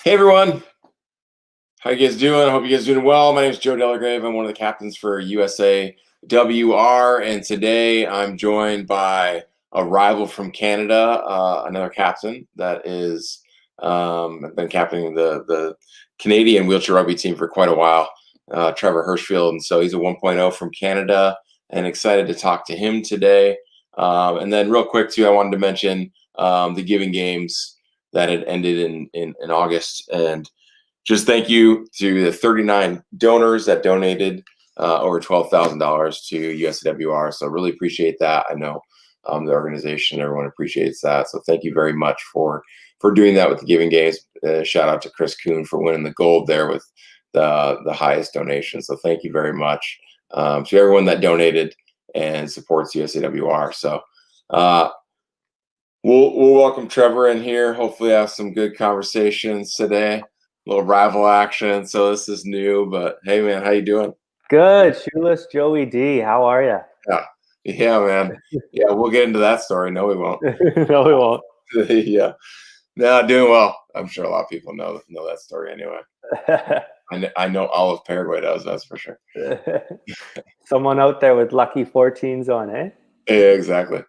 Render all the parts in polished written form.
Hey everyone, how you guys doing? I hope you guys doing well. My name is Joe Delagrave. I'm one of the captains for USA WR, and today I'm joined by a rival from Canada, another captain that is been captaining the Canadian wheelchair rugby team for quite a while, Trevor Hirschfield, and so he's a 1.0 from Canada, and excited to talk to him today. And then real quick too, I wanted to mention the Giving Games that had ended in August, and just thank you to the 39 donors that donated over $12,000 to USWR. So really appreciate that. I know the organization, everyone appreciates that. So thank you very much for doing that with the Giving Games. Shout out to Chris Kuhn for winning the gold there with the highest donation. So thank you very much to everyone that donated and supports USAWR. So we'll welcome Trevor in here. Hopefully have some good conversations today. Little rival action, so this is new, but hey man, how you doing? Good. Shoeless Joey D, how are you? Yeah, man. Yeah, we'll get into that story. No, we won't. No, we won't. Yeah, no, doing well. I'm sure a lot of people know that story anyway. I know all of Paraguay does, that's for sure. Someone out there with lucky 14s on, eh? Yeah, exactly.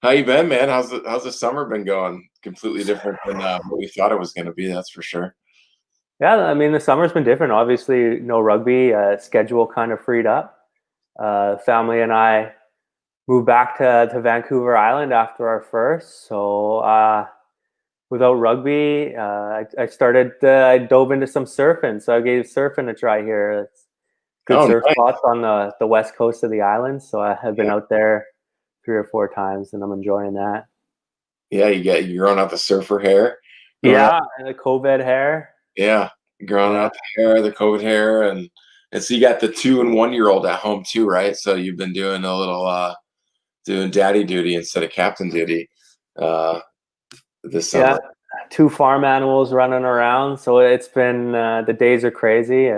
How you been, man? How's the summer been going? Completely different than what we thought it was going to be. That's for sure. Yeah, I mean, the summer's been different. Obviously, no rugby. Schedule kind of freed up. Family and I moved back to Vancouver Island after our first. So without rugby, I dove into some surfing. So I gave surfing a try here. It's good surf Nice. spots on the west coast of the island. So I have been out there 3 or 4 times, and I'm enjoying that. Yeah, you're growing out the surfer hair. Yeah, and the COVID hair. Yeah, growing out the hair, the COVID hair, and so you got the 2 and 1-year-old at home too, right? So you've been doing a little doing daddy duty instead of captain duty this summer. Yeah, 2 farm animals running around. So it's been the days are crazy.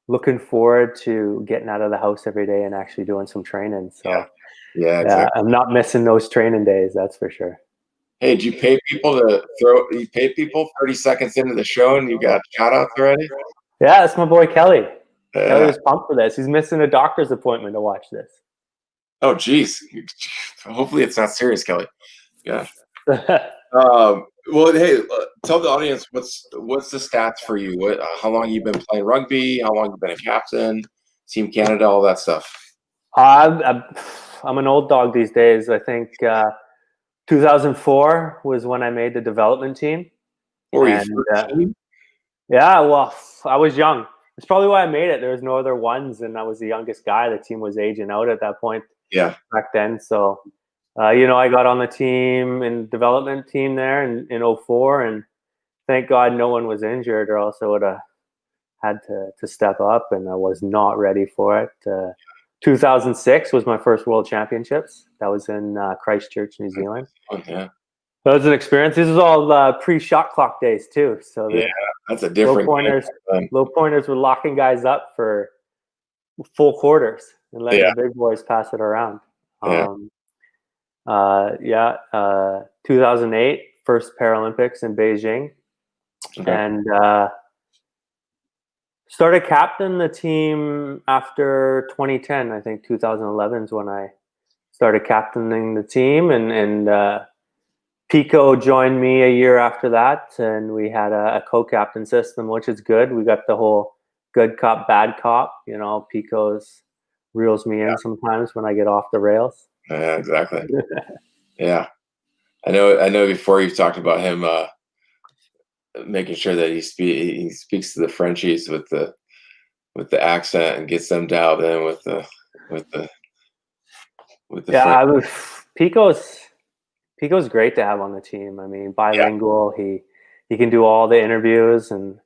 Looking forward to getting out of the house every day and actually doing some training. So yeah, exactly. I'm not missing those training days. That's for sure. Hey, did you pay people you paid people 30 seconds into the show and you got shout outs already? Yeah, that's my boy Kelly. Kelly was pumped for this. He's missing a doctor's appointment to watch this. Oh, geez. Hopefully it's not serious, Kelly. Yeah. Well, hey, tell the audience what's the stats for you? How long you been playing rugby? How long you been a captain? Team Canada, all that stuff. I'm an old dog these days. I think 2004 was when I made the development team. Or you 14? Yeah, well, I was young. It's probably why I made it. There was no other ones, and I was the youngest guy. The team was aging out at that point. Yeah. Back then, so I got on the team and development team there in 04, and thank God no one was injured, or else I would have had to step up, and I was not ready for it. 2006 was my first World Championships. That was in Christchurch, New Zealand. Okay. That was an experience. This was all pre-shot clock days too. So that's a different low pointers were locking guys up for full quarters and letting the big boys pass it around. 2008 first Paralympics in Beijing, and started captain the team after 2010. I think 2011 is when I started captaining the team, and Pico joined me a year after that, and we had a co-captain system, which is good. We got the whole good cop, bad cop. Pico's reels me in sometimes when I get off the rails. Yeah, exactly. Yeah, I know. Before you've talked about him making sure that he speaks to the Frenchies with the accent and gets them dialed in with the Pico's great to have on the team. I mean, bilingual. He can do all the interviews, and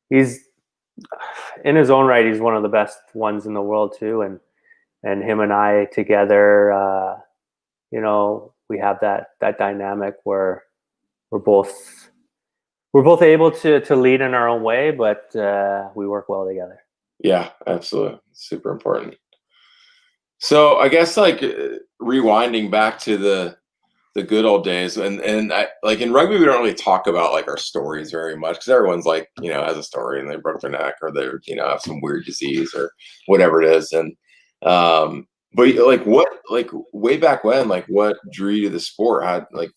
he's in his own right. He's one of the best ones in the world too. And him and I together, we have that dynamic where we're both able to lead in our own way, but we work well together. Yeah, absolutely. Super important. So I guess like rewinding back to the the good old days. And I like in rugby, we don't really talk about like our stories very much because everyone's like, has a story and they broke their neck or they have some weird disease or whatever it is. And but like what like way back when, like what drew you to the sport? How like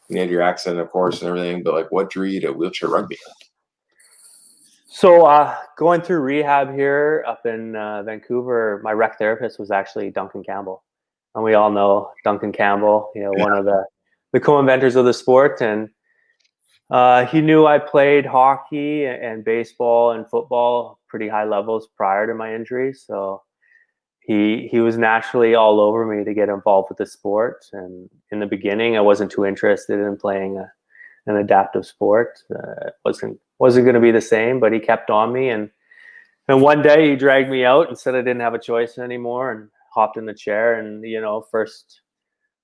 you had your accent, of course, and everything, but like what drew you to wheelchair rugby? So going through rehab here up in Vancouver, my rec therapist was actually Duncan Campbell, and we all know Duncan Campbell, one of the co-inventors of the sport. And he knew I played hockey and baseball and football pretty high levels prior to my injury, so he was naturally all over me to get involved with the sport. And in the beginning, I wasn't too interested in playing an adaptive sport. It wasn't going to be the same, but he kept on me. And one day he dragged me out and said I didn't have a choice anymore, and hopped in the chair. And first,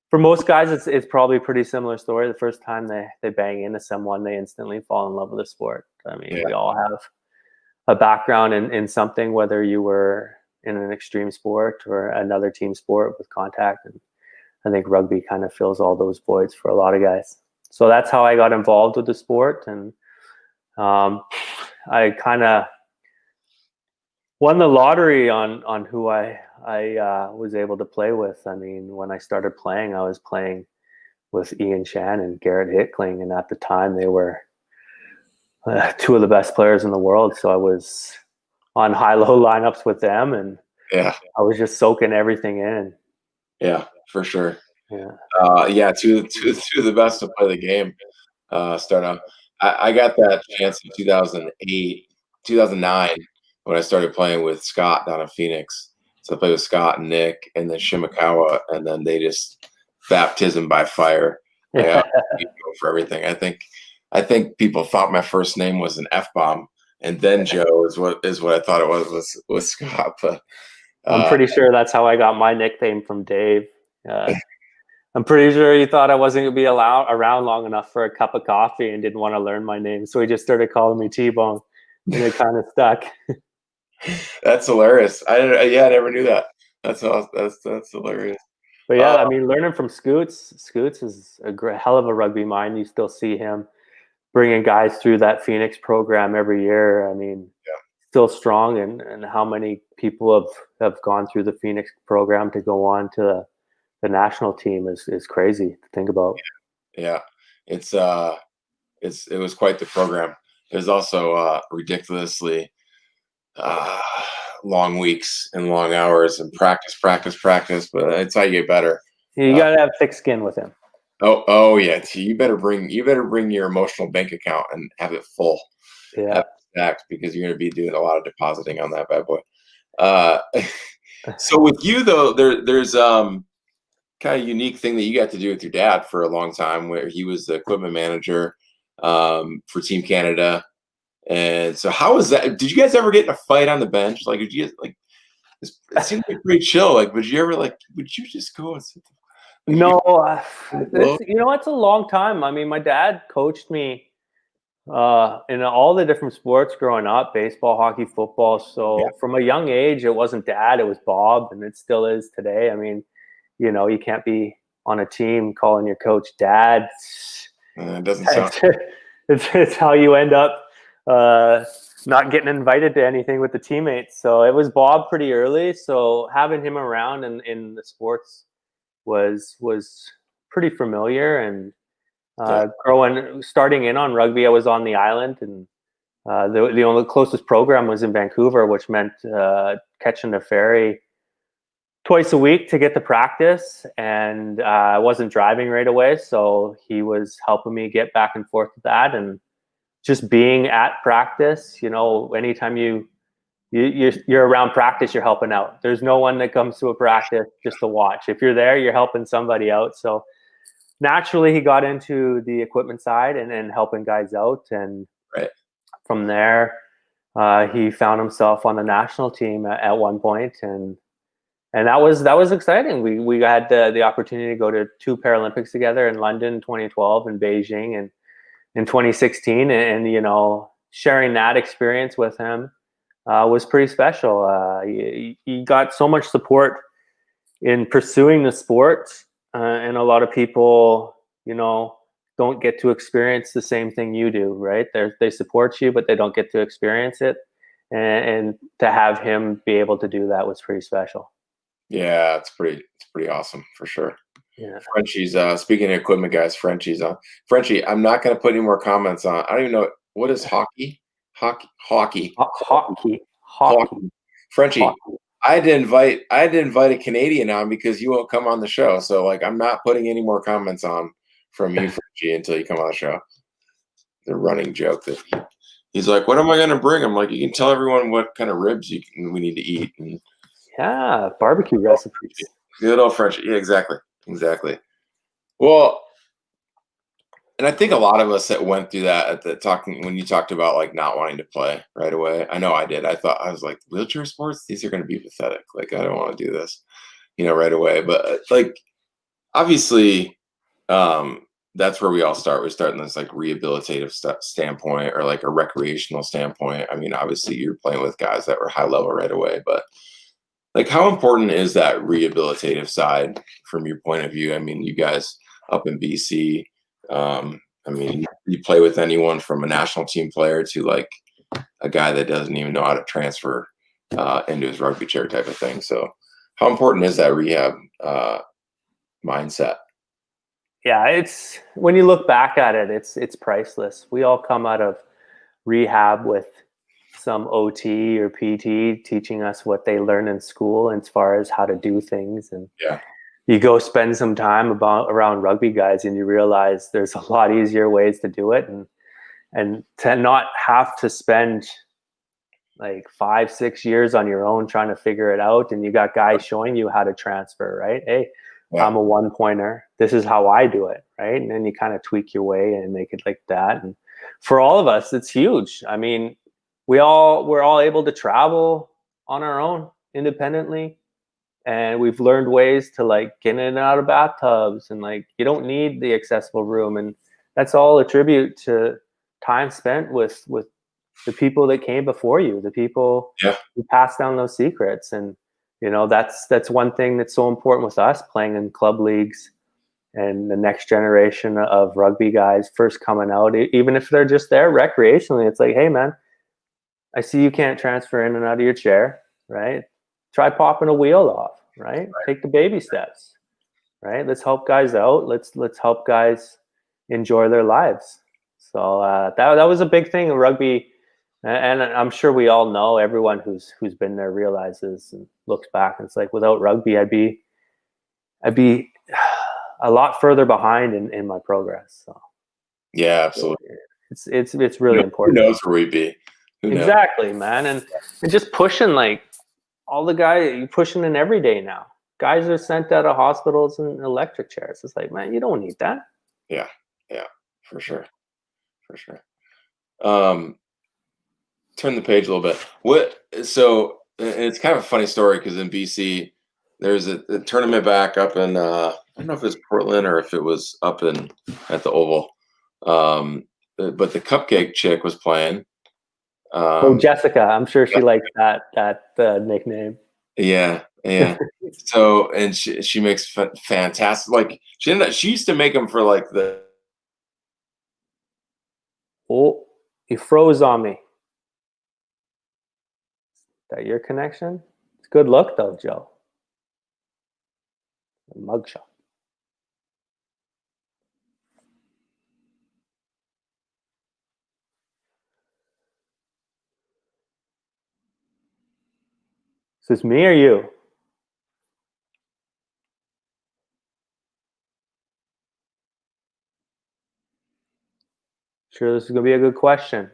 for most guys, it's probably a pretty similar story. The first time they bang into someone, they instantly fall in love with the sport. I mean, we all have a background in something, whether you were in an extreme sport or another team sport with contact. And I think rugby kind of fills all those voids for a lot of guys. So that's how I got involved with the sport. And I kind of won the lottery on who I was able to play with. I mean, when I started playing, I was playing with Ian Chan and Garrett Hickling. And at the time, they were two of the best players in the world. So I was on high-low lineups with them, and I was just soaking everything in. Yeah, for sure. Yeah. Two of the best to play the game. Start out. I got that chance in 2009 when I started playing with Scott down in Phoenix. So I played with Scott and Nick, and then Shimakawa, and then they just baptism by fire. For everything. I think people thought my first name was an F-bomb, and then Joe is what I thought it was Scott. But I'm pretty sure that's how I got my nickname from Dave. I'm pretty sure he thought I wasn't going to be around long enough for a cup of coffee and didn't want to learn my name. So he just started calling me T-Bone, and it kind of stuck. That's hilarious. I never knew that. That's hilarious. But yeah, I mean, learning from Scoots is a hell of a rugby mind. You still see him bringing guys through that Phoenix program every year. I mean, still strong, and how many people have gone through the Phoenix program to go on to the national team is crazy to think about. Yeah, it was quite the program. It was also ridiculously long weeks and long hours and practice, but it's how you get better. You gotta have thick skin with him. Oh yeah. You better bring your emotional bank account and have it full. Yeah. Stacked, because you're going to be doing a lot of depositing on that bad boy. So with you though, there's kind of unique thing that you got to do with your dad for a long time, where he was the equipment manager for Team Canada. And so how was that? Did you guys ever get in a fight on the bench? Like, did you guys, like, it seemed like pretty chill. Like, would you just go and sit there? No, it's a long time. I mean, my dad coached me in all the different sports growing up: baseball, hockey, football. So from a young age, it wasn't dad, it was Bob, and it still is today. I mean, you can't be on a team calling your coach dad. It doesn't sound. It's how you end up not getting invited to anything with the teammates. So it was Bob pretty early. So having him around in the sports was pretty familiar. And starting in on rugby, I was on the island, and the only closest program was in Vancouver, which meant catching a ferry twice a week to get to practice. And I wasn't driving right away, so he was helping me get back and forth with that. And just being at practice, anytime you're around practice, you're helping out. There's no one that comes to a practice just to watch. If you're there, you're helping somebody out. So naturally, he got into the equipment side and helping guys out. And from there, he found himself on the national team at one point, and that was exciting. We had the opportunity to go to 2 Paralympics together in London in 2012 and Beijing and in 2016, and sharing that experience with him was pretty special. He got so much support in pursuing the sport, and a lot of people don't get to experience the same thing you do, right? They support you, but they don't get to experience it. And to have him be able to do that was pretty special. Yeah, it's pretty awesome for sure. Yeah. Frenchie's speaking of equipment guys, Frenchie's on. Frenchie, I'm not gonna put any more comments on. I don't even know what is hockey? Hockey. Hockey. Frenchie, Hockey. I had to invite a Canadian on because you won't come on the show. So like I'm not putting any more comments on from you, Frenchie, until you come on the show. The running joke that he's like, "What am I gonna bring?" I'm like, "You can tell everyone what kind of ribs we need to eat." And Yeah, barbecue recipes. good old Frenchie. Yeah, exactly. Well, and I think a lot of us that went through that at the talking when you talked about like not wanting to play right away. I know I did. I was like, wheelchair sports, these are going to be pathetic. Like I don't want to do this, right away. But like obviously, that's where we all start. We start in this like rehabilitative standpoint or like a recreational standpoint. I mean, obviously you're playing with guys that were high level right away, but like how important is that rehabilitative side from your point of view? I mean, you guys up in BC. I mean, you play with anyone from a national team player to like a guy that doesn't even know how to transfer into his rugby chair type of thing. So, how important is that rehab mindset? Yeah, it's when you look back at it, it's priceless. We all come out of rehab with some OT or PT teaching us what they learn in school as far as how to do things, and Yeah, you go spend some time around rugby guys and you realize there's a lot easier ways to do it, and to not have to spend like 5-6 years on your own trying to figure it out, and you got guys showing you how to transfer, right? Hey, yeah, I'm a one pointer, this is how I do it, right? And then you kind of tweak your way and make it like that. And for all of us, it's huge. I mean, we're all able to travel on our own independently, and we've learned ways to like get in and out of bathtubs, and like you don't need the accessible room, and that's all a tribute to time spent with the people that came before you, the people yeah, who passed down those secrets. And that's one thing that's so important with us playing in club leagues, and the next generation of rugby guys first coming out, even if they're just there recreationally, it's like, hey man, I see you can't transfer in and out of your chair, right? Try popping a wheel off, right? Take the baby steps, right? Let's help guys out. Let's help guys enjoy their lives. So that was a big thing in rugby, and I'm sure we all know, everyone who's been there realizes and looks back, and it's like, without rugby, I'd be a lot further behind in my progress. So yeah, absolutely. it's really important. Who knows where we'd be? Who knows? Exactly, man, and just pushing like all the guys, you pushing in every day now. Guys are sent out of hospitals in electric chairs. It's like, man, you don't need that. Yeah, for sure. Um, turn the page a little bit. So it's kind of a funny story because in BC, there's a tournament back up in I don't know if it's Portland or if it was up in at the Oval. But the Cupcake chick was playing. Jessica, I'm sure she likes that nickname. Yeah. So and she makes fantastic. Like she used to make them for like the. Oh, you froze on me. Is that your connection? It's good luck though, Joe. A mugshot. Is this me or you? Sure, this is gonna be a good question.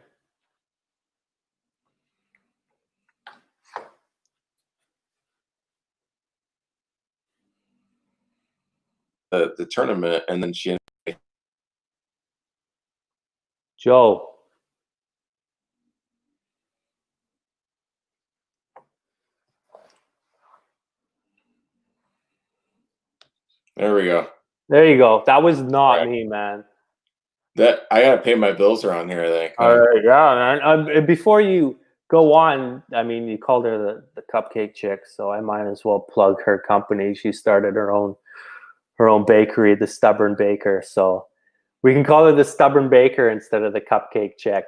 The tournament, and then she. Joe. There we go. There you go. That was not me, man. That I gotta pay my bills around here. I think. All right, yeah, man. Before you go on, I mean, you called her the Cupcake chick, so I might as well plug her company. She started her own her own bakery, the Stubborn Baker. So we can call her the Stubborn Baker instead of the Cupcake Chick.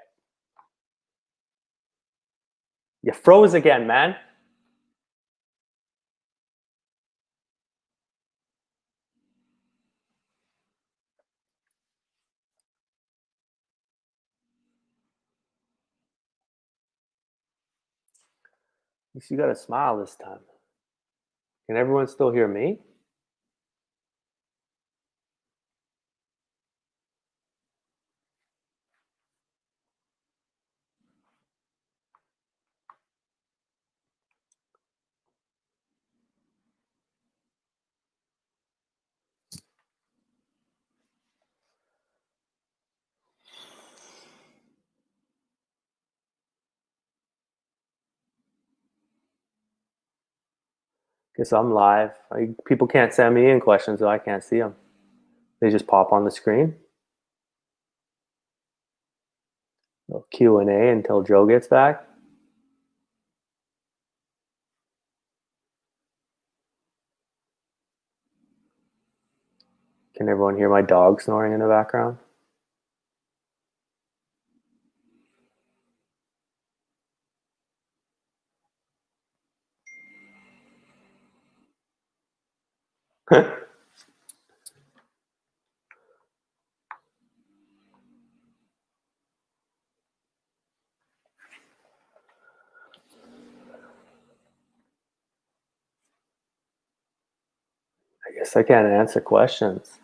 You froze again, man. At least you got a smile this time. Can everyone still hear me? Guess I'm live. People can't send me in questions, so I can't see them. They just pop on the screen. Little Q&A until Joe gets back. Can everyone hear my dog snoring in the background? I guess I can't answer questions.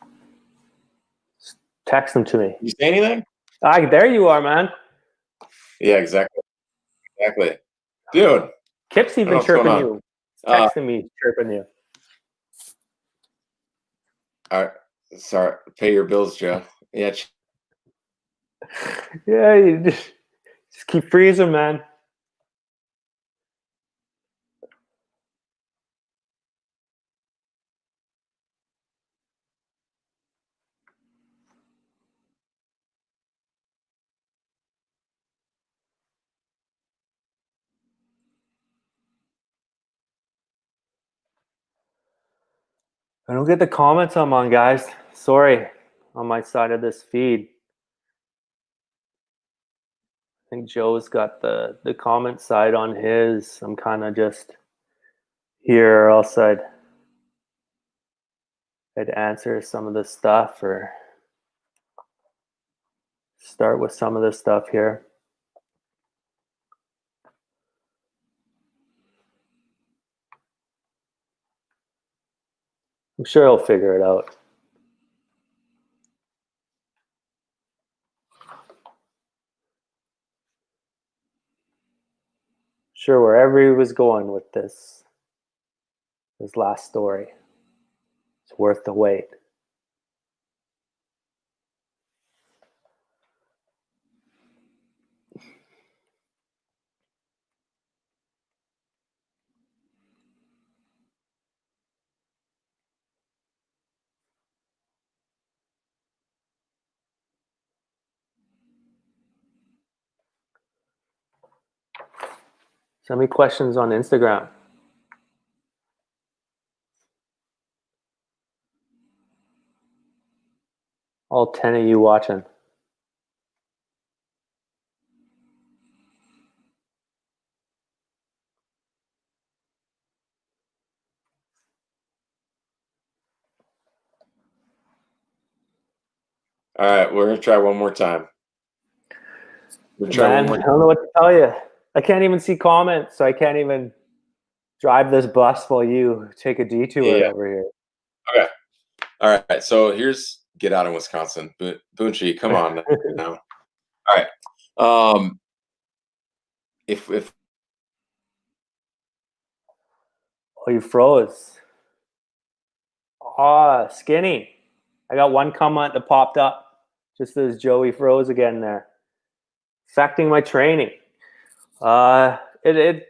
Just text them to me. You say anything? There you are, man. Yeah, exactly. Exactly. Dude. Kip's even chirping you. Texting me, chirping you. All right. Sorry. Pay your bills, Joe. Yeah. Yeah, you just keep freezing, man. I don't get the comments I'm on, guys. Sorry, on my side of this feed. I think Joe's got the comment side on his. I'm kind of just here, or else I'd answer some of this stuff or start with some of this stuff here. I'm sure he'll figure it out. Sure, wherever he was going with this last story, it's worth the wait. Send me questions on Instagram. All 10 of you watching. All right. We're going to try one more time. Man, I don't know what to tell you. I can't even see comments, so I can't even drive this bus while you take a detour over here. Okay. All right. So here's Get Out in Wisconsin. Boonchi, come on now. All right. If Oh, you froze. Skinny. I got one comment that popped up just as Joey froze again there. Affecting my training. It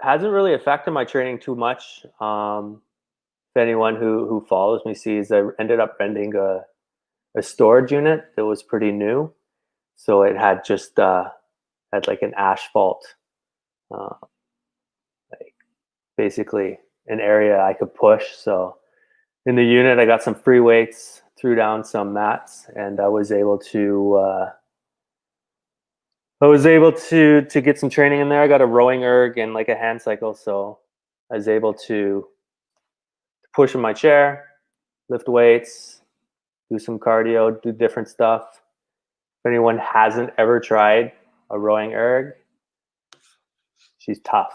hasn't really affected my training too much. If anyone who follows me sees, I ended up renting a storage unit that was pretty new. So it had just had like an asphalt, like basically an area I could push. So in the unit. I got some free weights, threw down some mats, and I was able to get some training in there. I got a rowing erg and like a hand cycle, so I was able to push in my chair, lift weights, do some cardio, do different stuff. If anyone hasn't ever tried a rowing erg, she's tough.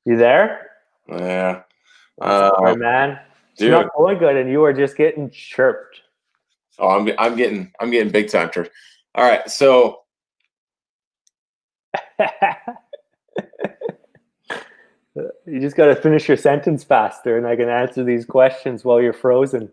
You there? Yeah. Sorry, man. It's Dude. not going good, and you are just getting chirped. Oh, I'm getting big time. All right, so you just got to finish your sentence faster, and I can answer these questions while you're frozen.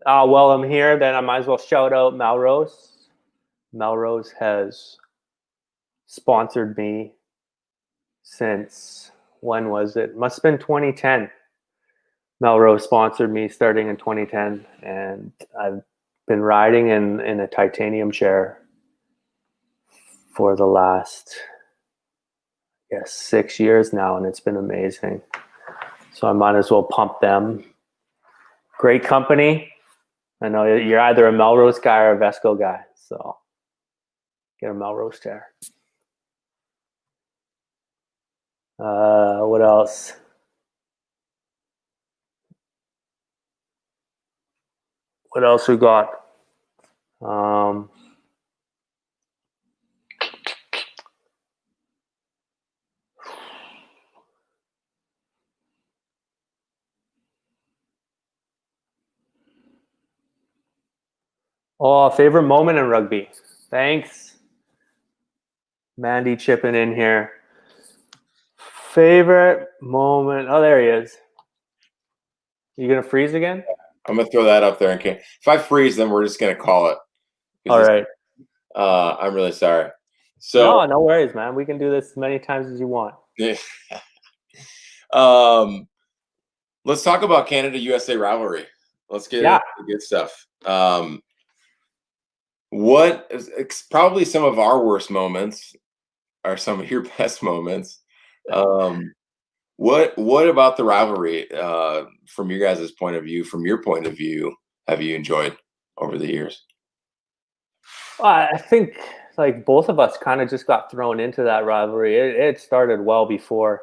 While I'm here, then I might as well shout out Melrose. Melrose has sponsored me since, when was it? Must have been 2010. Melrose sponsored me starting in 2010, and I've been riding in a titanium chair for the last 6 years now, and it's been amazing. So I might as well pump them. Great company. I know you're either a Melrose guy or a Vesco guy, so get a Melrose chair. What else? What else we got? Oh, favorite moment in rugby. Thanks, Mandy, chipping in here. Favorite moment. Oh, there he is. You gonna freeze again? I'm gonna throw that up there. If I freeze, then we're just gonna call it. All right. I'm really sorry. So no worries, man. We can do this as many times as you want. Let's talk about Canada USA rivalry. Let's get into the good stuff. What is probably some of our worst moments are some of your best moments. What about the rivalry from your guys' point of view, from your point of view, have you enjoyed over the years? I think like both of us kind of just got thrown into that rivalry. It started well before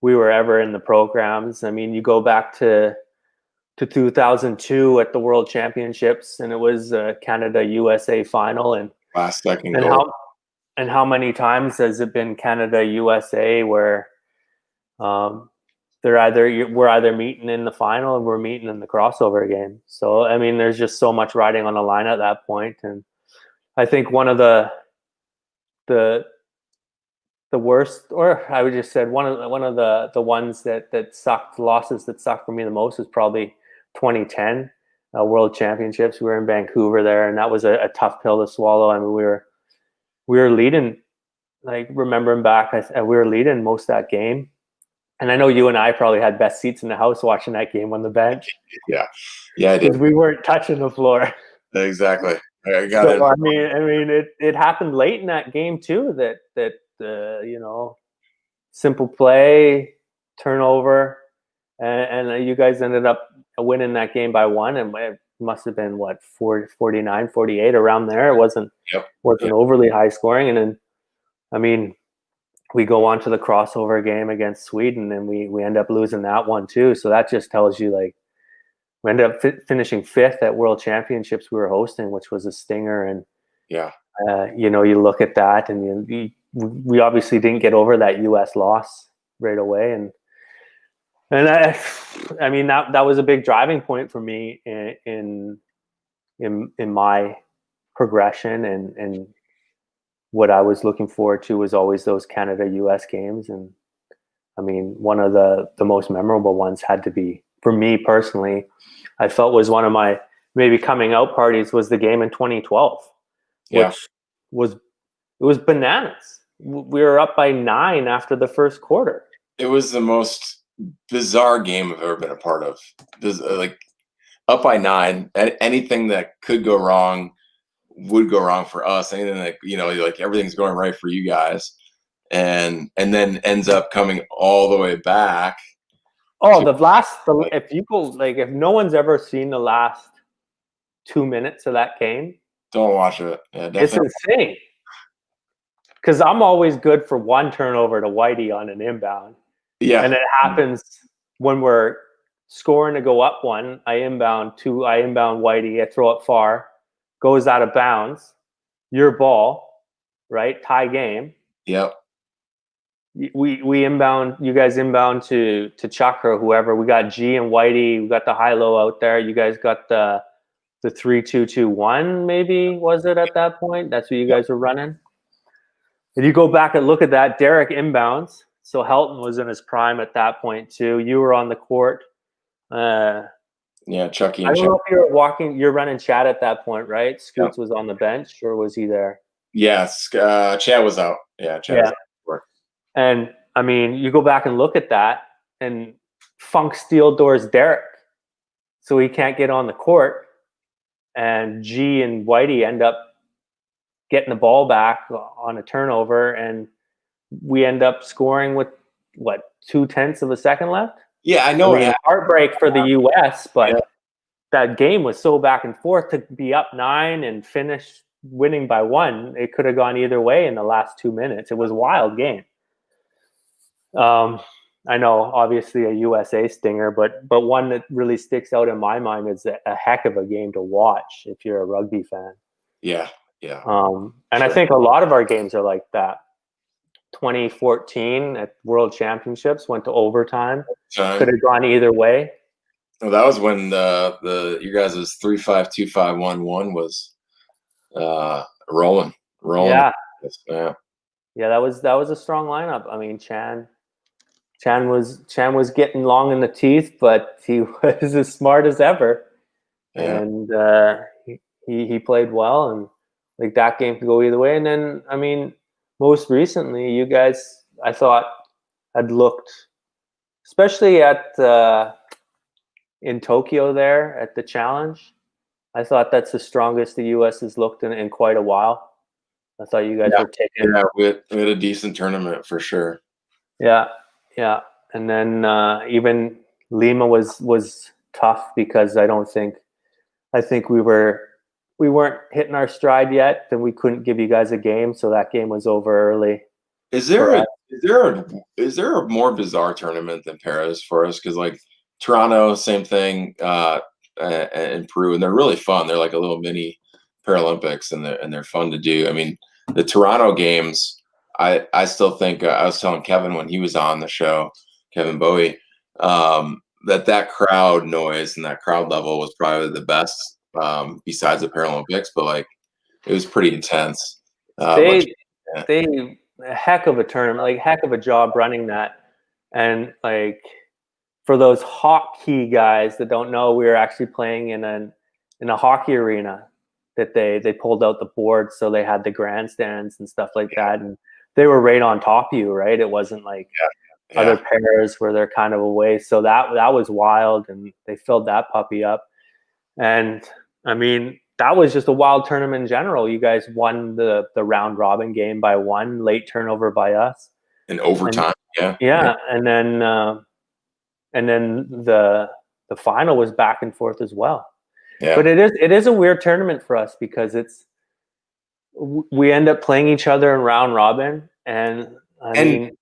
we were ever in the programs. I mean, you go back to 2002 at the World Championships, and it was a Canada USA final, and last second goal. How many times has it been Canada USA where we're either meeting in the final and we're meeting in the crossover game. So I mean, there's just so much riding on the line at that point, and I think one of the worst, or I would just said one of the ones that sucked, losses that sucked for me the most was probably 2010 World Championships. We were in Vancouver there, and that was a tough pill to swallow. I mean, we were leading, like remembering back, we were leading most of that game. And I know you and I probably had best seats in the house watching that game on the bench. Yeah, I did. Because we weren't touching the floor. Exactly. I got it. I mean, it happened late in that game too. That simple play, turnover, and you guys ended up winning that game by one, and it must have been 49, 48 around there. It wasn't overly high scoring, and then I mean, we go on to the crossover game against Sweden, and we end up losing that one too. So that just tells you, like, we ended up finishing 5th at World Championships we were hosting, which was a stinger. And you look at that, and we obviously didn't get over that U.S. loss right away, and I mean that was a big driving point for me in my progression, and what I was looking forward to was always those Canada-US games. And I mean, one of the most memorable ones had to be, for me personally, I felt was one of my maybe coming out parties was the game in 2012, Yeah. which was bananas. We were up by 9 after the first quarter. It was the most bizarre game I've ever been a part of. Like up by 9, anything that could go wrong would go wrong for us. Anything that like everything's going right for you guys, and then ends up coming all the way back. Oh, if you go if no one's ever seen the last 2 minutes of that game, Don't watch it. Yeah, definitely. it's insane. Because I'm always good for one turnover to Whitey on an inbound. Yeah. And it happens when we're scoring to go up 1. I inbound Whitey. I throw it far, goes out of bounds. Your ball, right? Tie game. Yep. We inbound. You guys inbound to Chuck or whoever. We got G and Whitey. We got the high-low out there. You guys got the 3-2-2-1. Maybe was it at that point? That's what you guys were running. If you go back and look at that, Derek inbounds. So Helton was in his prime at that point too. You were on the court. Yeah, Chucky. I don't know if you're running Chad at that point, right? Scoots was on the bench, or was he there? Yes, Chad was out. Yeah, Chad was out. And I mean, you go back and look at that, and Funk steel doors Derek, so he can't get on the court. And G and Whitey end up getting the ball back on a turnover, and we end up scoring with 0.2 of a second left. Yeah, I know. Heartbreak for the U.S., but that game was so back and forth. To be up 9 and finish winning by 1, it could have gone either way in the last 2 minutes. It was a wild game. I know, obviously a USA stinger, but one that really sticks out in my mind is a heck of a game to watch if you're a rugby fan. Yeah. And I think a lot of our games are like that. 2014 at World Championships went to overtime. Could have gone either way. Well, that was when the you guys' 3-5-2-5-1-1 was rolling. Yeah. Yeah. Yeah, that was a strong lineup. I mean, Chan was getting long in the teeth, but he was as smart as ever. Yeah. And he played well, and like that game could go either way. And then, I mean, most recently, you guys, I thought, had looked, especially at in Tokyo there at the challenge. I thought that's the strongest the U.S. has looked in quite a while. I thought you guys were taking. Yeah, we had a decent tournament for sure. Yeah. And then even Lima was tough because I think we weren't hitting our stride yet, and we couldn't give you guys a game, so that game was over early. Is there a more bizarre tournament than Paris for us? Because like Toronto, same thing, and Peru, and they're really fun. They're like a little mini Paralympics, and they're fun to do. I mean, the Toronto games, I still think I was telling Kevin when he was on the show, Kevin Bowie, that crowd noise and that crowd level was probably the best besides the Paralympics, but like it was pretty intense. They a heck of a tournament, like heck of a job running that, and like for those hockey guys that don't know, we were actually playing in a hockey arena that they pulled out the boards, so they had the grandstands and stuff like that, and they were right on top of you, right? It wasn't like other pairs where they're kind of away. So that was wild, and they filled that puppy up. And I mean, that was just a wild tournament in general. You guys won the round robin game by 1, late turnover by us. In overtime, and then the final was back and forth as well. Yeah. But it is a weird tournament for us because we end up playing each other in round robin, and I mean,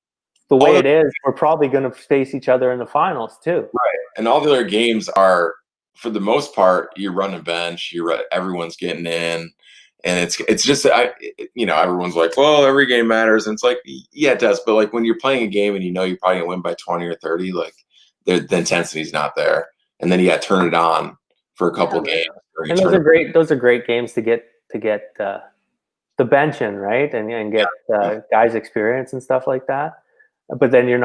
the way it is, we're probably going to face each other in the finals too. Right. And all the other games are, for the most part, you run a bench, everyone's getting in, and it's just everyone's like, well, every game matters, and it's like, yeah, it does, but like when you're playing a game and you're probably gonna win by 20 or 30, like the intensity's not there, and then you got to turn it on for a couple games. And those are great games to get the bench in, right, and get guys experience and stuff like that. But then your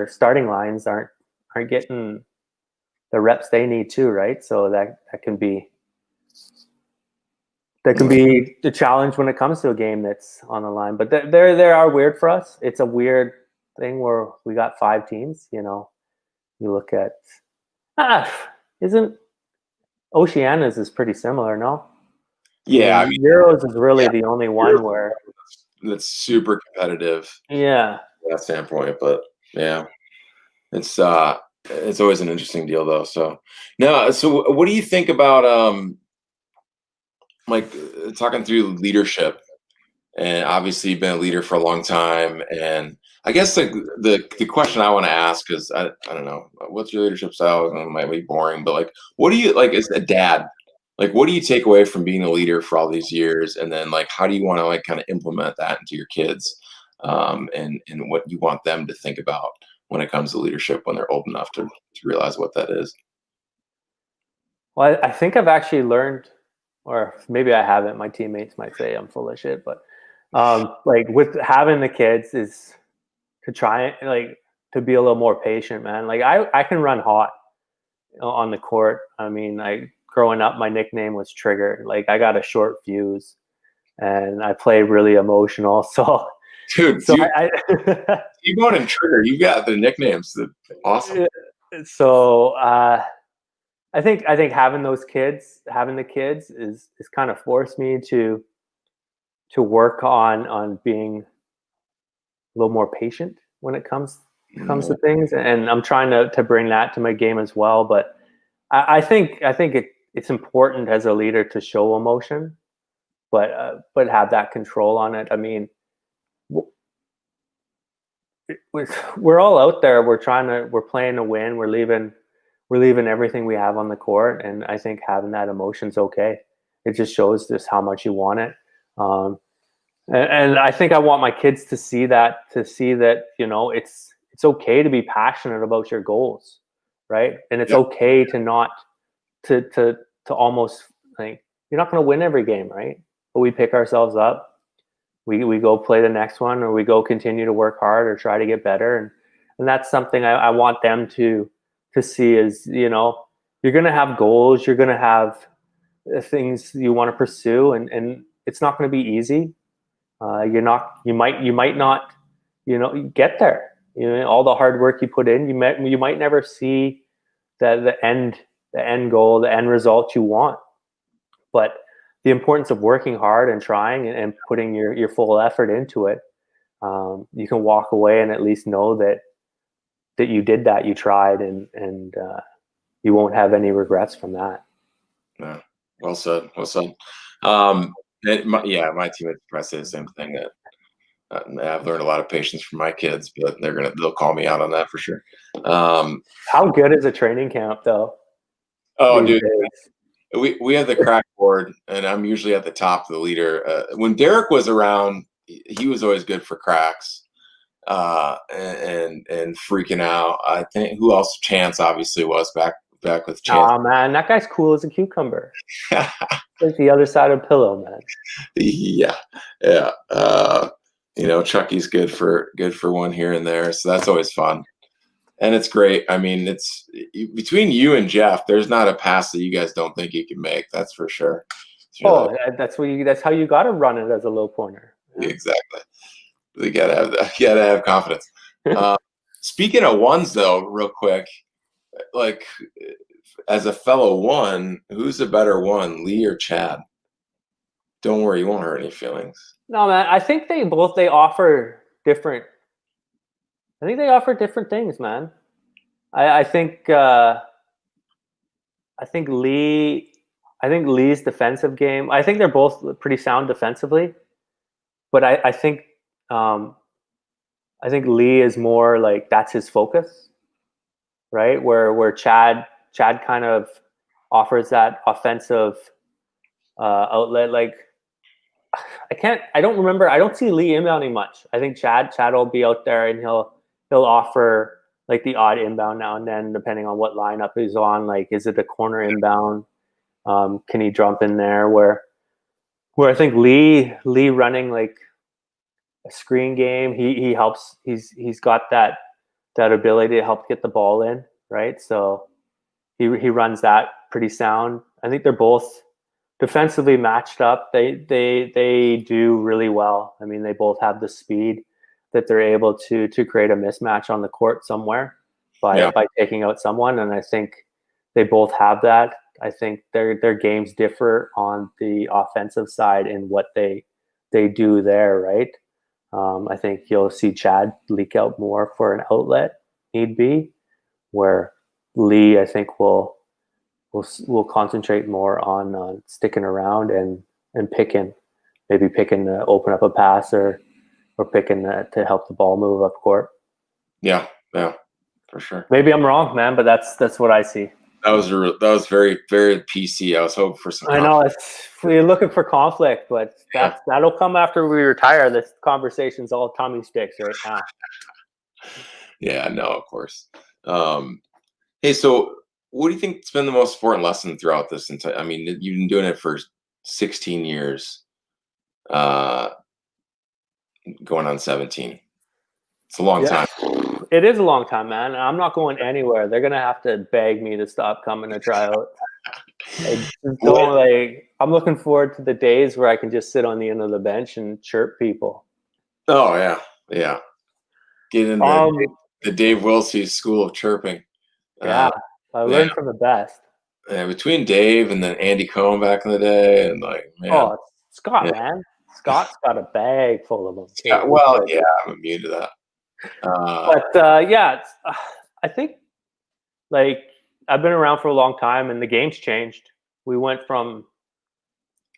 starting lines aren't getting the reps they need too, right? So that can be the challenge when it comes to a game that's on the line. But they are weird for us. It's a weird thing where we got 5 teams. You know, you look at isn't Oceania's is pretty similar, no? Yeah, I mean, Euros is really the only one where that's super competitive. Yeah. From that standpoint, but yeah, it's always an interesting deal though. So no, so what do you think about like talking through leadership? And obviously you've been a leader for a long time, and I guess like the question I want to ask is I don't know, what's your leadership style? It might be boring, but like what do you like as a dad, like what do you take away from being a leader for all these years, and then like how do you want to like kind of implement that into your kids, and what you want them to think about when it comes to leadership when they're old enough to realize what that is? Well, I think I've actually learned, or maybe I haven't. My teammates might say I'm full of shit, but like with having the kids is to try like to be a little more patient, man. Like I can run hot on the court. I mean, I growing up, my nickname was Trigger. Like I got a short fuse, and I play really emotional. Dude, So you going and Trigger, you got the nicknames that awesome. so I think having the kids is kind of forced me to work on being a little more patient when it comes to things, and I'm trying to bring that to my game as well. But I think it's important as a leader to show emotion, but have that control on it. I mean, we're all out there. We're playing to win. We're leaving everything we have on the court, and I think having that emotion's okay. It just shows just how much you want it. And I think I want my kids to see that, you know, it's okay to be passionate about your goals, right? And it's okay to not to almost like you're not going to win every game, right? But we pick ourselves up, we go play the next one, or we go continue to work hard or try to get better, and that's something I want them to see is, you know, you're going to have goals, you're going to have things you want to pursue, and it's not going to be easy. You might not, you know, get there. You know, all the hard work you put in, you might never see the end goal, the end result you want. But the importance of working hard and trying and putting your full effort into it, you can walk away and at least know that you did that, you tried, and you won't have any regrets from that. Yeah, well said. Well said. My teammates probably say the same thing. That I've learned a lot of patience from my kids, but they'll call me out on that for sure. How good is a training camp, though? Oh, dude, we have the crack board, and I'm usually at the top of the leader. When Derek was around, he was always good for cracks, and freaking out. I think who else? Chance obviously was back with Chance. Oh man, that guy's cool as a cucumber. Like the other side of the pillow, man. Yeah. You know, Chucky's good for one here and there, so that's always fun, and it's great. I mean, it's between you and Jeff. There's not a pass that you guys don't think you can make. That's for sure. Really that's how you got to run it as a low pointer. Yeah. Exactly. You gotta have that. You gotta have confidence. Speaking of ones, though, real quick, like as a fellow one, who's a better one, Lee or Chad? Don't worry, you won't hurt any feelings. No, man. I think they offer different. I think they offer different things, man. I think Lee. I think Lee's defensive game. I think they're both pretty sound defensively, but I think Lee is more like that's his focus, right? Where Chad kind of offers that offensive outlet. Like I don't remember. I don't see Lee inbounding much. I think Chad will be out there and he'll offer like the odd inbound now and then, depending on what lineup he's on. Like, is it a corner inbound? Can he jump in there? Where I think Lee running like a screen game, he helps. He's got that ability to help get the ball in, right? So He runs that pretty sound. I think they're both defensively matched up. They do really well. I mean, they both have the speed that they're able to create a mismatch on the court somewhere by taking out someone. And I think they both have that. I think their games differ on the offensive side in what they do there, right? I think you'll see Chad leak out more for an outlet, need be, where Lee, I think, will concentrate more on sticking around and picking to open up a pass or picking to help the ball move up court. Yeah, for sure. Maybe I'm wrong, man, but that's what I see. That was very, very PC. I was hoping for some. I know we're looking for conflict, but that'll come after we retire. This conversation's all tummy sticks right now. Yeah, no, of course. Hey, so what do you think's been the most important lesson throughout this entire? I mean, you've been doing it for 16 years, going on 17. It's a long time. It is a long time, man. I'm not going anywhere. They're gonna have to beg me to stop coming to try out. I'm looking forward to the days where I can just sit on the end of the bench and chirp people. Oh yeah. Get in the Dave Wilsey School of Chirping. Yeah, I learned from the best. Yeah, between Dave and then Andy Cohen back in the day, and like, man. Oh, Scott, man. Scott's got a bag full of them. Yeah, well, yeah, I'm immune to that. I think like I've been around for a long time, and the game's changed. We went from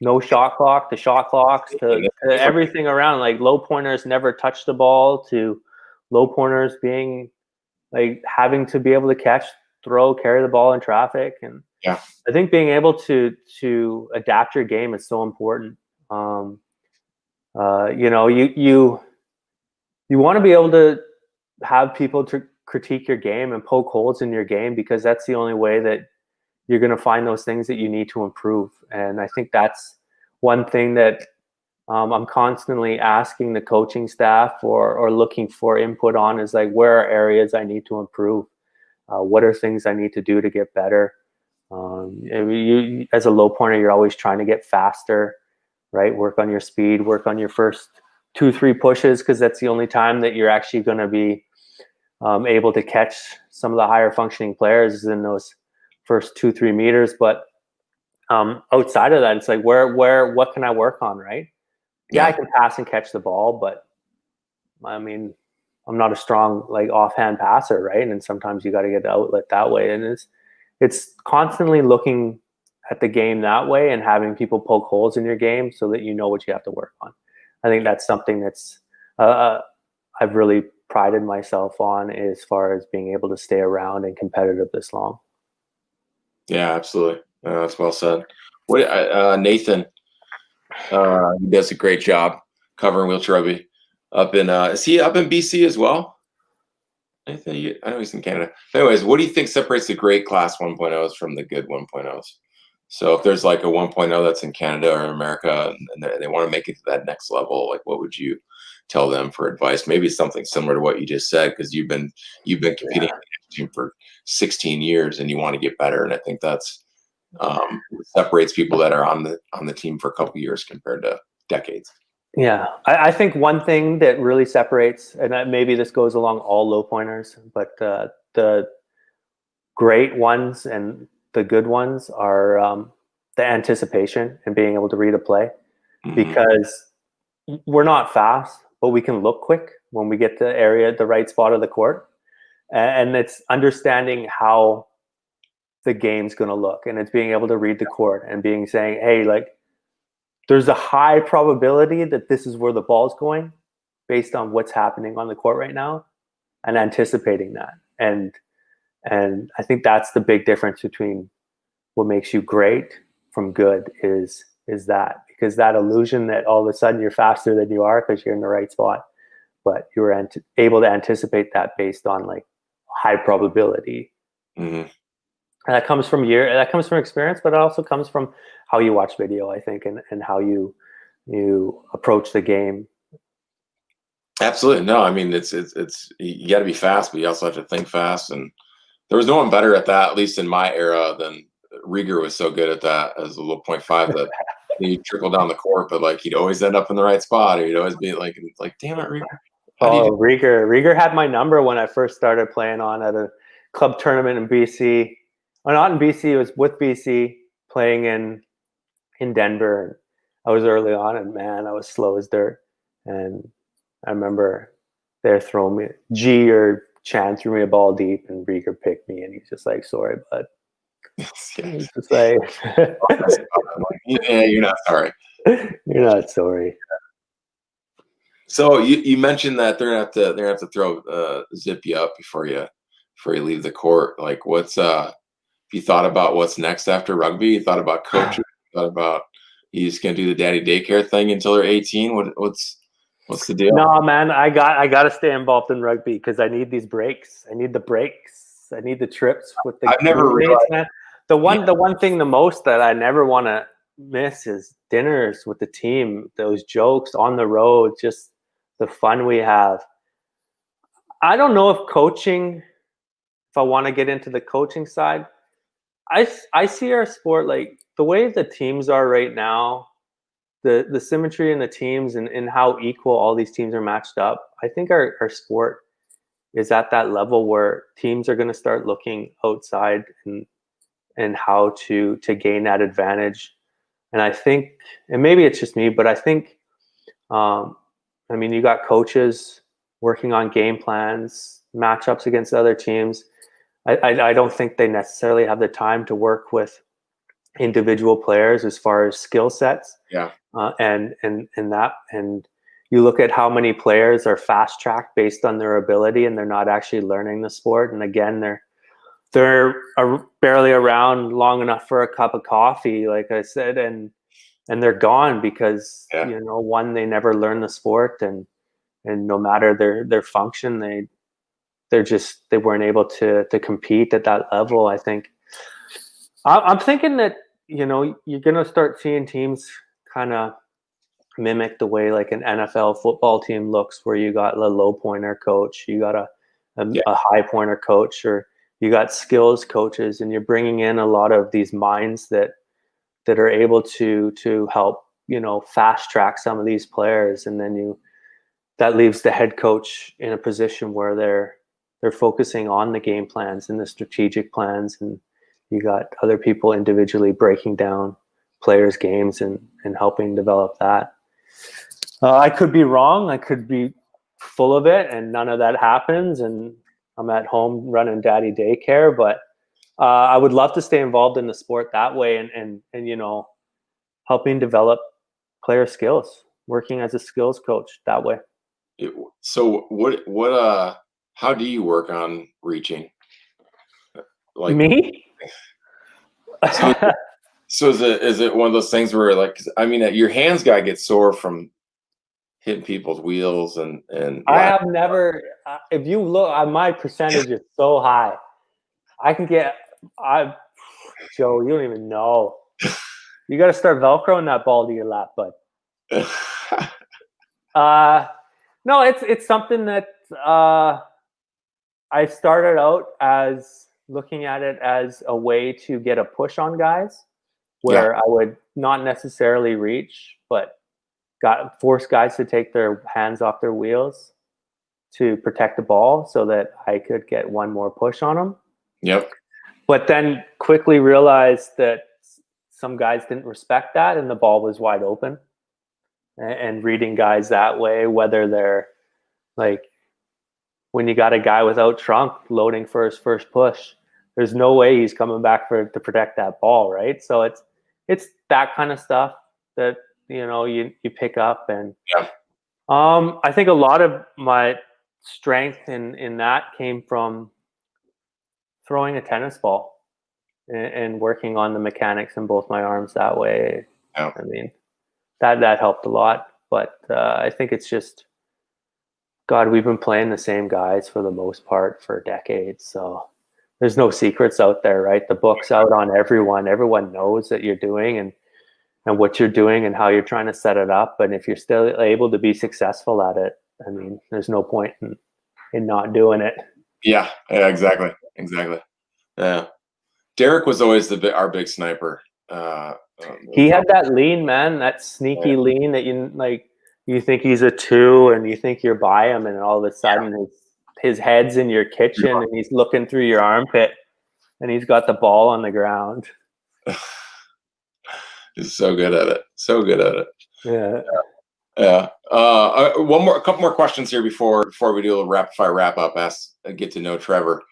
no shot clock to shot clocks to everything around. Like low pointers never touched the ball to low pointers being like having to be able to catch, throw, carry the ball in traffic. And I think being able to adapt your game is so important. You want to be able to have people to critique your game and poke holes in your game, because that's the only way that you're going to find those things that you need to improve. And I think that's one thing that I'm constantly asking the coaching staff or looking for input on is like, where are areas I need to improve? What are things I need to do to get better? You, as a low pointer, you're always trying to get faster, right? Work on your speed, work on your first 2-3 pushes, because that's the only time that you're actually going to be able to catch some of the higher functioning players in those first 2-3 meters. But outside of that, it's like what can I work on, right? Yeah, I can pass and catch the ball, but I mean, I'm not a strong like offhand passer, right? And sometimes you got to get the outlet that way. And it's constantly looking at the game that way and having people poke holes in your game so that you know what you have to work on. I think that's something that's I've really prided myself on as far as being able to stay around and competitive this long. Yeah, absolutely. That's well said. Nathan, he does a great job covering wheelchair rugby up in. Is he up in BC as well? I know he's in Canada. Anyways, what do you think separates the great class 1.0s from the good 1.0s? So if there's like a 1.0 that's in Canada or America and they want to make it to that next level, like what would you tell them for advice? Maybe something similar to what you just said, because you've been competing for 16 years and you want to get better. And I think that's separates people that are on the team for a couple of years compared to decades. Yeah, I think one thing that really separates, and maybe this goes along all low pointers, but the great ones and the good ones are the anticipation and being able to read a play, because we're not fast, but we can look quick when we get the right spot of the court. And it's understanding how the game's going to look, and it's being able to read the court and saying, hey, like, there's a high probability that this is where the ball's going based on what's happening on the court right now, and anticipating that. And I think that's the big difference between what makes you great from good is that, because that illusion that all of a sudden you're faster than you are because you're in the right spot, but you're able to anticipate that based on like high probability. And that comes from experience, but it also comes from how you watch video, I think, and how you approach the game. Absolutely. No, I mean, it's you got to be fast, but you also have to think fast. And There was no one better at that, at least in my era, than Rieger was so good at that as a little .5 that he'd trickle down the court, but like he'd always end up in the right spot, or he'd always be like, damn it, Rieger. How do you do? Rieger had my number when I first started playing on at a club tournament in BC. Well, not in BC, it was with BC playing in Denver. I was early on, and man, I was slow as dirt. And I remember they're throwing me, G or Chan threw me a ball deep, and Rieger picked me, and he's just like, "Sorry, bud." He's just like, yeah, you're not sorry. You're not sorry. So you mentioned that they're gonna have to throw zip you up before you leave the court. Like, what's you thought about what's next after rugby? You thought about coaching? You thought about you just gonna do the daddy daycare thing until they're 18? What's the deal? No, man, I got to stay involved in rugby because I need these breaks. I need the breaks. I need the trips with the. I've never realized, man. The one thing the most that I never want to miss is dinners with the team. Those jokes on the road, just the fun we have. I don't know if coaching, if I want to get into the coaching side, I see our sport like the way the teams are right now. The symmetry in the teams and how equal all these teams are matched up. I think our sport is at that level where teams are going to start looking outside and how to gain that advantage. And I think, and maybe it's just me, but I think, I mean, you got coaches working on game plans, matchups against other teams. I don't think they necessarily have the time to work with individual players as far as skill sets. Yeah. And you look at how many players are fast tracked based on their ability, and they're not actually learning the sport. And again, they're barely around long enough for a cup of coffee, like I said, and they're gone because one, they never learn the sport, and no matter their function, they weren't able to compete at that level. I think I'm thinking that you're gonna start seeing teams kind of mimic the way like an NFL football team looks, where you got a low pointer coach, you got a high pointer coach, or you got skills coaches, and you're bringing in a lot of these minds that are able to help fast track some of these players, and then that leaves the head coach in a position where they're focusing on the game plans and the strategic plans, and you got other people individually breaking down players' games and helping develop that. I could be wrong. I could be full of it, and none of that happens, and I'm at home running daddy daycare. But I would love to stay involved in the sport that way, and helping develop player skills, working as a skills coach that way. So how do you work on reaching? Like me? So is it one of those things where, like, I mean, your hands gotta get sore from hitting people's wheels and I have never. If you look, my percentage is so high. I can get. Joe, you don't even know. You got to start velcroing that ball to your lap, bud. No, it's something that I started out as looking at it as a way to get a push on guys, where I would not necessarily reach, but force guys to take their hands off their wheels to protect the ball so that I could get one more push on them. Yep. But then quickly realized that some guys didn't respect that, and the ball was wide open. And reading guys that way, whether they're like, when you got a guy without trunk loading for his first push, there's no way he's coming back to protect that ball, right? So it's that kind of stuff that you pick up, and I think a lot of my strength in that came from throwing a tennis ball and working on the mechanics in both my arms that way. I mean, that helped a lot, but I think it's just, God, we've been playing the same guys for the most part for decades, so there's no secrets out there, right? The book's out on everyone. Everyone knows that you're doing and what you're doing and how you're trying to set it up. And if you're still able to be successful at it, I mean, there's no point in not doing it. Yeah, exactly. Yeah. Derek was always our big sniper. He had that lean, man, that sneaky lean that you think he's a 2 and you think you're by him, and all of a sudden his head's in your kitchen and he's looking through your armpit and he's got the ball on the ground. He's so good at it. So good at it. Yeah. Yeah. A couple more questions here before we do a little rapid fire wrap up. Get to know Trevor,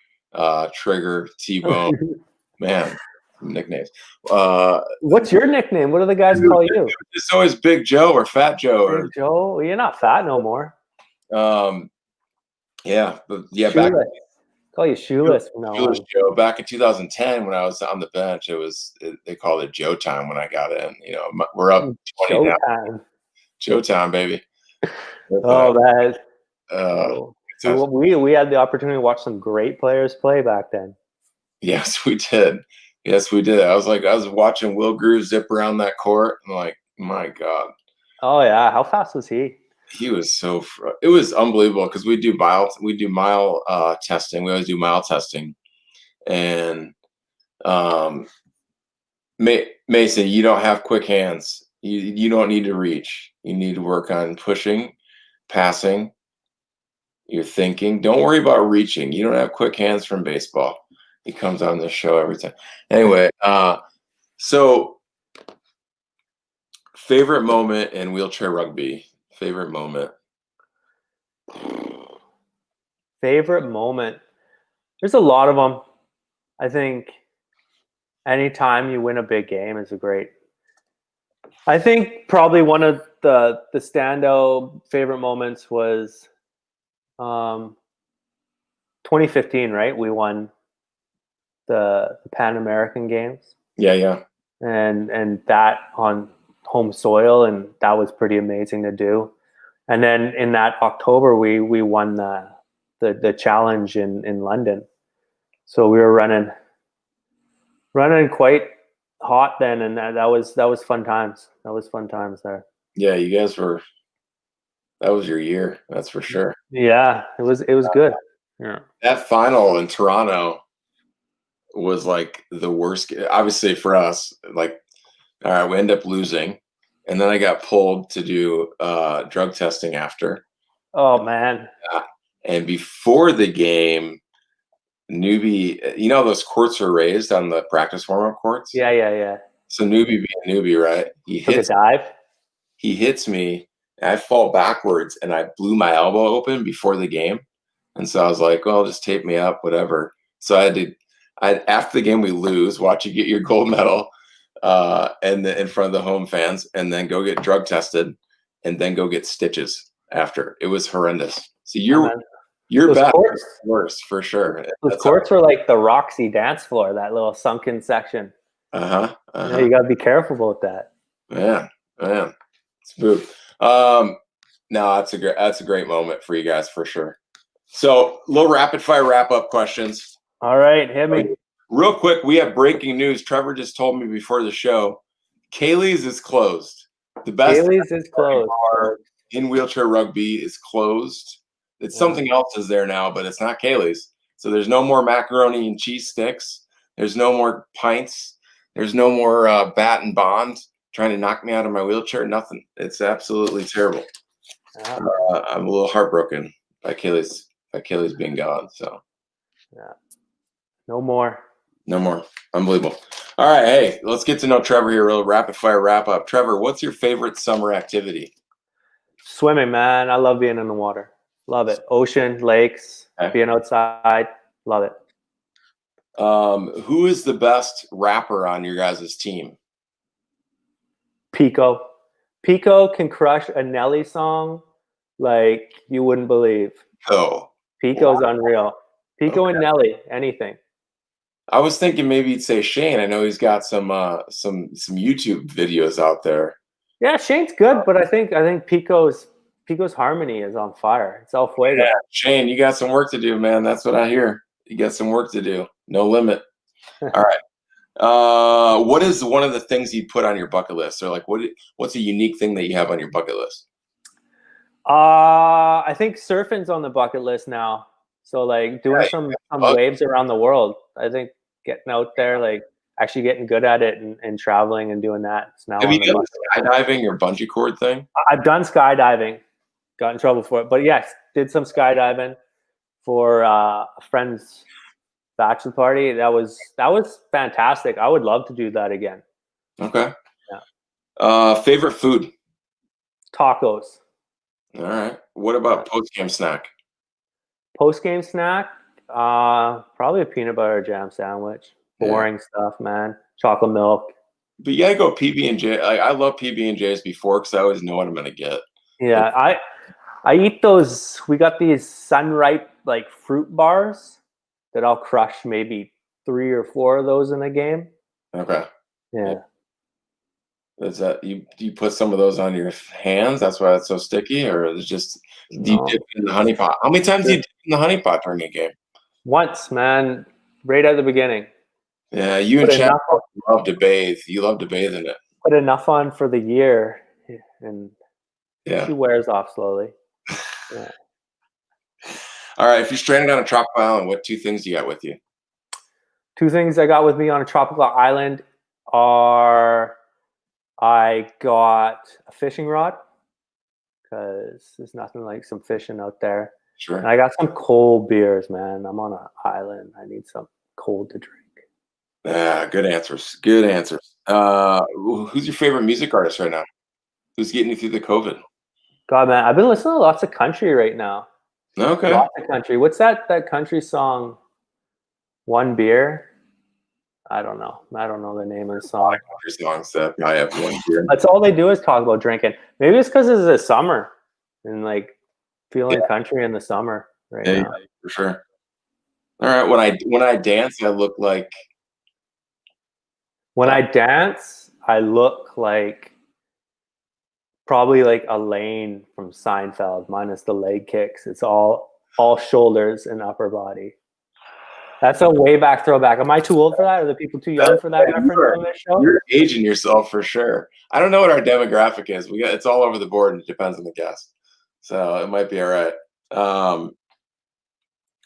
Trigger, T-Bone, man, nicknames. What's your nickname? What do the guys call you? It's always Big Joe or Fat Joe Big Joe? Well, you're not fat no more. Yeah, Shoeless. back. Call you Shoeless from now on. Joe. Back in 2010, when I was on the bench, they called it Joe time when I got in. We're up 20 now. Joe time, baby. Oh, man. So we had the opportunity to watch some great players play back then. Yes, we did. I was watching Will Grew zip around that court. I'm like, my God. Oh yeah, how fast was he? He was it was unbelievable because we do mile testing. We always do mile testing, and Mason, you don't have quick hands. You don't need to reach. You need to work on pushing, passing. You're thinking. Don't worry about reaching. You don't have quick hands from baseball. He comes on this show every time. Anyway, so favorite moment in wheelchair rugby. Favorite moment. Favorite moment. There's a lot of them. I think anytime you win a big game is a great. I think probably one of the standout favorite moments was 2015, right? We won the Pan American Games. Yeah. And that on home soil, and that was pretty amazing to do. And then in that October, we won the challenge in London. So we were running quite hot then, and that was fun times. That was fun times there. Yeah, you guys were. That was your year, that's for sure. Yeah, it was good. Yeah. That final in Toronto was like the worst. Obviously for us, like, all right, we end up losing, and then I got pulled to do drug testing after. Oh man! And before the game, newbie, those courts are raised on the practice warm-up courts. Yeah. So newbie being newbie, right? He took a dive. He hits me, and I fall backwards, and I blew my elbow open before the game. And so I was like, well, just tape me up, whatever. So after the game, we lose, watch you get your gold medal and in front of the home fans, and then go get drug tested, and then go get stitches after. It was horrendous. So you're bad. Worse, for sure. Those courts were like the Roxy dance floor, that little sunken section. Yeah, you got to be careful about that. Man. Smooth. No, that's a great moment for you guys, for sure. So, little rapid fire wrap up questions. All right, hit me. Real quick, we have breaking news. Trevor just told me before the show, Kaylee's is closed. The best Kaylee's is closed. Bar in wheelchair rugby is closed. It's something else is there now, but it's not Kaylee's. So there's no more macaroni and cheese sticks. There's no more pints. There's no more bat and bond trying to knock me out of my wheelchair. Nothing. It's absolutely terrible. I'm a little heartbroken by Kaylee's being gone. So yeah, no more. Unbelievable. All right, hey, let's get to know Trevor here. Real rapid fire wrap up. Trevor, what's your favorite summer activity? Swimming, man. I love being in the water. Love it. Ocean, lakes, being outside. Love it. Who is the best rapper on your guys' team? Pico. Pico can crush a Nelly song like you wouldn't believe. Oh, Pico's unreal. Pico and Nelly, anything. I was thinking maybe you'd say Shane. I know he's got some YouTube videos out there. Yeah, Shane's good, but I think Pico's harmony is on fire. It's El Fuego. Yeah, Shane, you got some work to do, man. That's what I hear. You got some work to do. No limit. All right. What is one of the things you put on your bucket list, or like what's a unique thing that you have on your bucket list? I think surfing's on the bucket list now. So like doing some waves around the world. I think getting out there, like actually getting good at it and traveling and doing that. It's now Have you on the done bucket. skydiving or bungee cord thing? I've done skydiving, got in trouble for it, but yes, did some skydiving for a friend's bachelor party. That was fantastic. I would love to do that again. Okay. Yeah. Favorite food? Tacos. All right. What about post-game snack? Post-game snack, probably a peanut butter jam sandwich. Boring stuff, man. Chocolate milk. But you gotta go PB&J. I love PB&Js before because I always know what I'm gonna get. Yeah, I eat those. We got these Sunripe like fruit bars that I'll crush maybe 3 or 4 of those in a game. Okay. Yeah. Is that you put some of those on your hands? That's why it's so sticky, or is it just do you No. dip in the honey pot? How many times do you dip in the honey pot during a game? Once, man, right at the beginning. Yeah, you and Chad love to bathe. You love to bathe in it. Put enough on for the year, and Yeah. she wears off slowly. Yeah. All right. If you're stranded on a tropical island, what 2 things you got with you? 2 things I got with me on a tropical island are I got a fishing rod because there's nothing like some fishing out there. Sure. And I got some cold beers, man. I'm on an island. I need some cold to drink. Yeah, good answers. Good answers. Who's your favorite music artist right now? Who's getting you through the COVID? God, man, I've been listening to lots of country right now. Okay. Lots of country. What's that country song? One Beer? I don't know. I don't know the name of the song. Country songs that I have one beer. That's all they do is talk about drinking. Maybe it's because it's the summer and like feeling country in the summer right now. Yeah, for sure. All right. When I dance, I look like. When I dance, I look like probably like Elaine from Seinfeld, minus the leg kicks. It's all shoulders and upper body. That's a way back throwback. Am I too old for that? Are the people too young for that reference on this show? You're aging yourself for sure. I don't know what our demographic is. It's all over the board and it depends on the guest. So it might be all right. All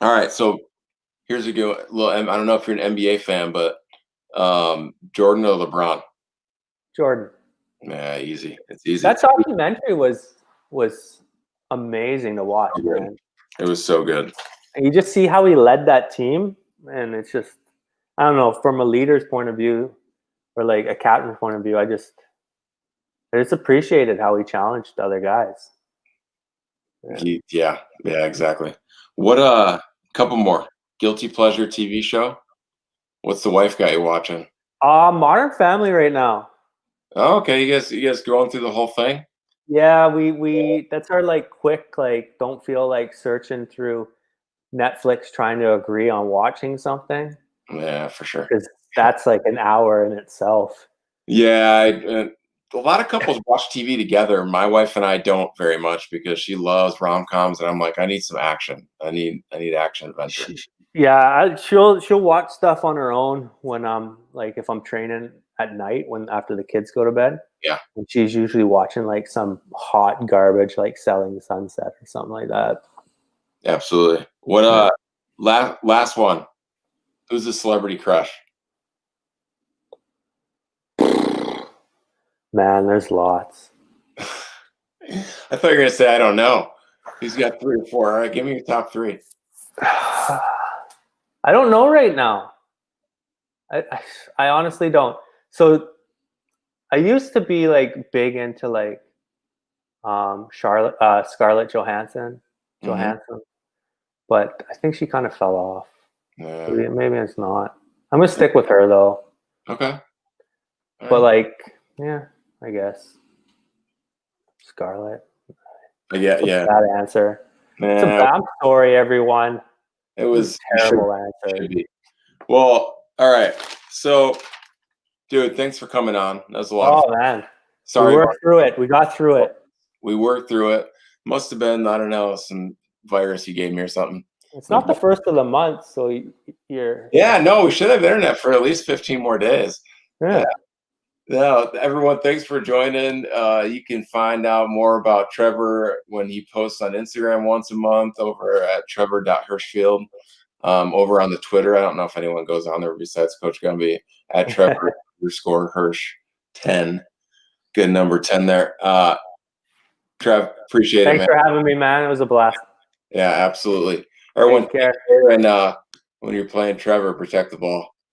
right. So here's a good little. I don't know if you're an NBA fan, but Jordan or LeBron? Jordan. Yeah, easy. It's easy. That documentary was amazing to watch, man. It was so good. And you just see how he led that team, and it's just, I don't know, from a leader's point of view or like a captain's point of view, I just appreciated how he challenged other guys. Yeah, exactly. What couple more. Guilty pleasure TV show? What's the wife got you watching? Modern Family right now. Oh, okay. You guys going through the whole thing? Yeah, we that's our like quick, like don't feel like searching through Netflix trying to agree on watching something. Yeah, for sure. Because that's like an hour in itself. Yeah, a lot of couples watch TV together. My wife and I don't very much because she loves rom-coms, and I'm like, I need some action. I need action adventure. Yeah, she'll watch stuff on her own when I'm like if I'm training at night after the kids go to bed. Yeah, and she's usually watching like some hot garbage like Selling Sunset or something like that. Absolutely. What last one? Who's the celebrity crush? Man, there's lots. I thought you were gonna say I don't know. He's got 3 or 4. All right, give me your top 3. I don't know right now. I honestly don't. So I used to be like big into like Scarlett Johansson, but I think she kind of fell off. Yeah. Maybe it's not. I'm gonna stick with her though. Okay. But like, yeah, I guess Scarlett. Yeah. Bad answer. Man, it's a bad story, everyone. It was terrible answer. Well, all right. So, dude, thanks for coming on. That was a lot. Oh man, sorry. We worked through it. We got through it. We worked through it. Must have been, I don't know, some virus you gave me or something. It's not the first of the month, so you're. Yeah, no, we should have internet for at least 15 more days. Yeah. No, everyone, thanks for joining. You can find out more about Trevor when he posts on Instagram once a month over at trevor.hirschfield. over on the Twitter. I don't know if anyone goes on there besides Coach Gumby at Trevor underscore Hirsch 10. Good number 10 there. Trev, appreciate it, Thanks man. for having me, man. It was a blast. Yeah, absolutely. Everyone, Take care. and when you're playing Trevor, protect the ball.